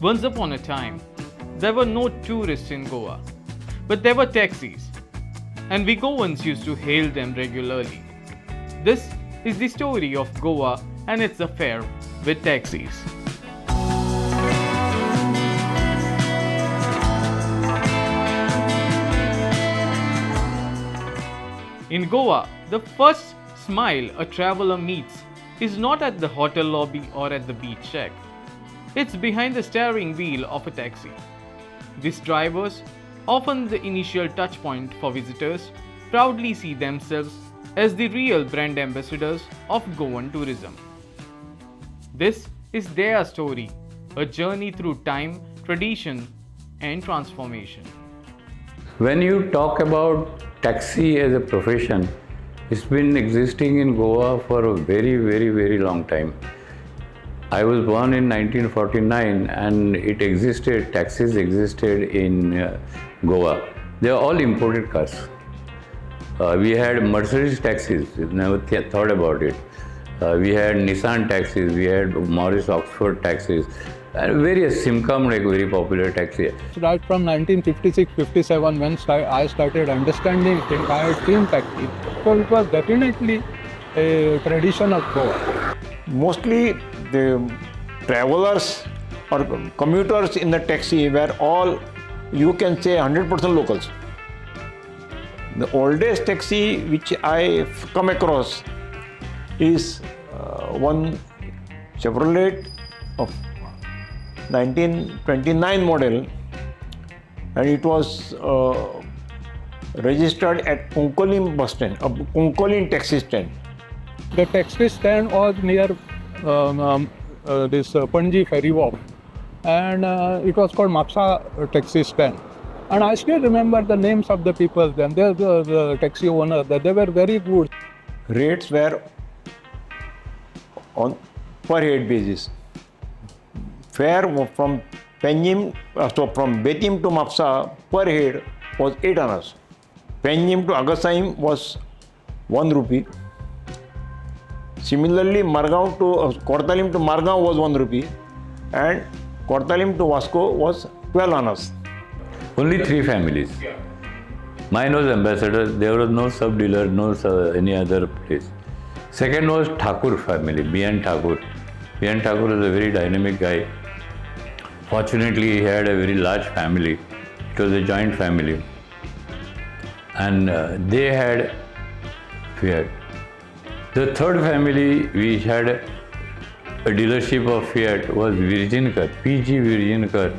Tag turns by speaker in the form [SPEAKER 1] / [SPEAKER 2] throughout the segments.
[SPEAKER 1] Once upon a time, there were no tourists in Goa, but there were taxis, and we Goans used to hail them regularly. This is the story of Goa and its affair with taxis. In Goa, the first smile a traveler meets is not at the hotel lobby or at the beach shack. It's behind the steering wheel of a taxi. These drivers, often the initial touchpoint for visitors, proudly see themselves as the real brand ambassadors of Goan tourism. This is their story, a journey through time, tradition, and transformation.
[SPEAKER 2] When you talk about taxi as a profession, it's been existing in Goa for a very long time. I was born in 1949 and taxis existed in Goa. They are all imported cars. We had Mercedes taxis, never thought about it. We had Nissan taxis, we had Morris Oxford taxis, and various Simcom, like very popular taxi.
[SPEAKER 3] Right from 1956-57, when I started understanding the entire team taxi, so it was definitely a tradition of Goa.
[SPEAKER 4] Mostly the travelers or commuters in the taxi were all, you can say, 100% locals. The oldest taxi which I've come across is one Chevrolet of 1929 model, and it was registered at Konkolin bus stand, Konkolin taxi stand.
[SPEAKER 3] The taxi stand was near this Panji ferry wharf, and it was called Mapsa taxi stand. And I still remember the names of the people then. The taxi owners, they were very good.
[SPEAKER 4] Rates were on per head basis. Fare from Panjim, from Betim to Mapsa per head was 8 annas. Panjim to Agasaim was 1 rupee. Similarly, Margaon to Kortalim to Margaon was 1 rupee, and Kortalim to Vasco was 12 annas.
[SPEAKER 2] Only 3 families. Mine was ambassador, there was no sub-dealer, no any other place. Second was Thakur family, B.N. Thakur. B.N. Thakur was a very dynamic guy. Fortunately, he had a very large family. It was a joint family. And they had Fiat. The third family which had a dealership of Fiat was Virginkar, P.G. Virginkar.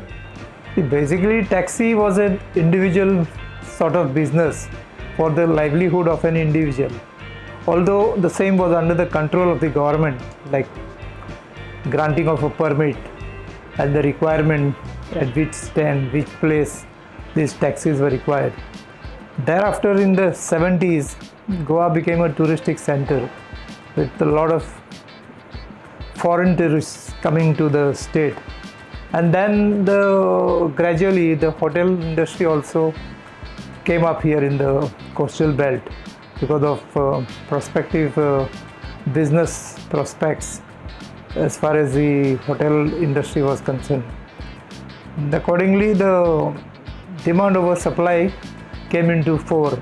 [SPEAKER 5] Basically, taxi was an individual sort of business for the livelihood of an individual. Although the same was under the control of the government, like granting of a permit and the requirement at which stand, which place these taxis were required. Thereafter, in the 70s, Goa became a touristic center with a lot of foreign tourists coming to the state. And then gradually the hotel industry also came up here in the coastal belt because of prospective business prospects as far as the hotel industry was concerned. And accordingly, the demand over supply came into fore.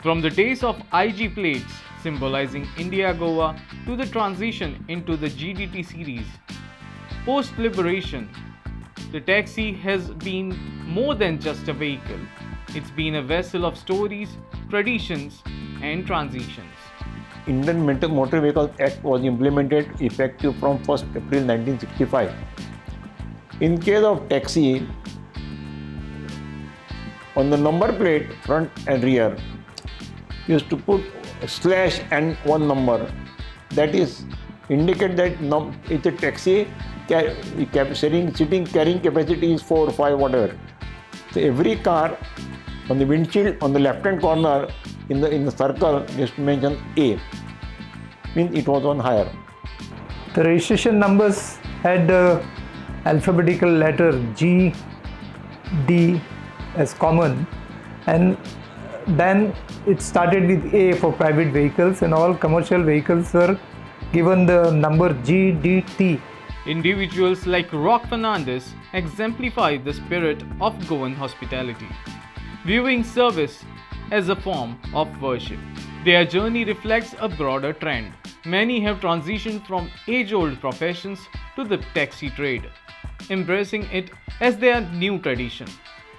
[SPEAKER 1] From the days of IG plates symbolizing India Goa to the transition into the GDT series, post-liberation, the taxi has been more than just a vehicle. It's been a vessel of stories, traditions, and transitions.
[SPEAKER 4] Indian Motor Vehicles Act was implemented effective from 1st April 1965. In case of taxi, on the number plate, front and rear, used to put a slash and one number. That is indicate that it's a taxi sitting carrying capacity is 4 or 5 whatever. So every car on the windshield on the left hand corner in the circle used to mention A, means it was on hire.
[SPEAKER 5] The registration numbers had alphabetical letter G, D as common, and then it started with A for private vehicles, and all commercial vehicles were given the number GDT.
[SPEAKER 1] Individuals like Roque Fernandes exemplify the spirit of Goan hospitality, viewing service as a form of worship. Their journey reflects a broader trend. Many have transitioned from age-old professions to the taxi trade, embracing it as their new tradition,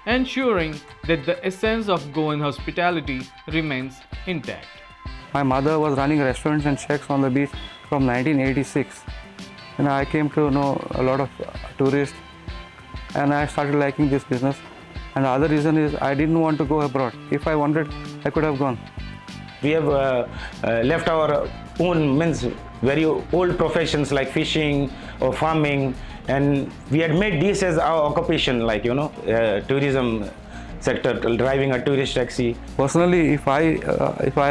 [SPEAKER 1] ensuring that the essence of Goan hospitality remains intact.
[SPEAKER 6] My mother was running restaurants and shacks on the beach from 1986. And I came to know a lot of tourists and I started liking this business. And the other reason is I didn't want to go abroad. If I wanted, I could have gone.
[SPEAKER 7] We have left our own very old professions like fishing or farming, and we had made this as our occupation, like tourism sector, driving a tourist taxi.
[SPEAKER 6] Personally, if I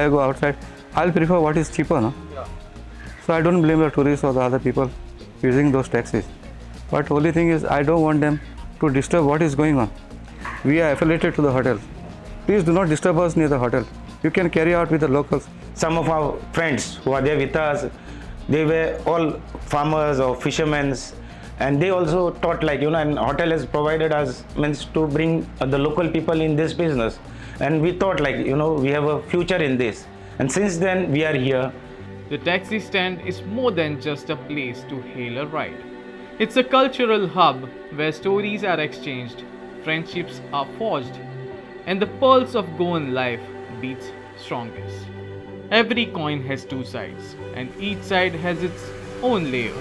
[SPEAKER 6] go outside, I'll prefer what is cheaper. No? Yeah. So I don't blame the tourists or the other people using those taxis. But only thing is I don't want them to disturb what is going on. We are affiliated to the hotel. Please do not disturb us near the hotel. You can carry out with the locals.
[SPEAKER 7] Some of our friends who are there with us, they were all farmers or fishermen, and they also taught and hotel has provided us to bring the local people in this business, and we thought we have a future in this, and since then we are here.
[SPEAKER 1] The taxi stand is more than just a place to hail a ride. It's a cultural hub where stories are exchanged, friendships are forged, and the pulse of Goan life beats strongest. Every coin has two sides, and each side has its own layers.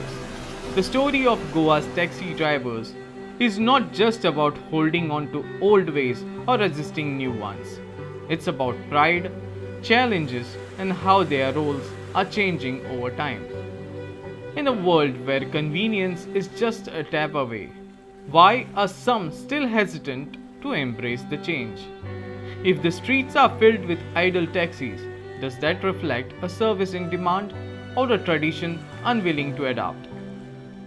[SPEAKER 1] The story of Goa's taxi drivers is not just about holding on to old ways or resisting new ones. It's about pride, challenges, and how their roles are changing over time. In a world where convenience is just a tap away, why are some still hesitant to embrace the change? If the streets are filled with idle taxis, does that reflect a service in demand or a tradition unwilling to adapt?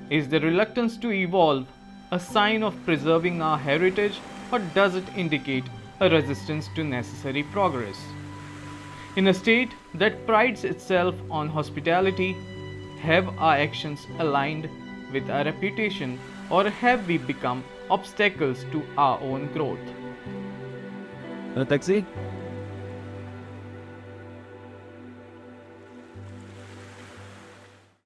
[SPEAKER 1] Is the reluctance to evolve a sign of preserving our heritage, or does it indicate a resistance to necessary progress? In a state that prides itself on hospitality, have our actions aligned with our reputation, or have we become obstacles to our own growth?
[SPEAKER 8] Taxi?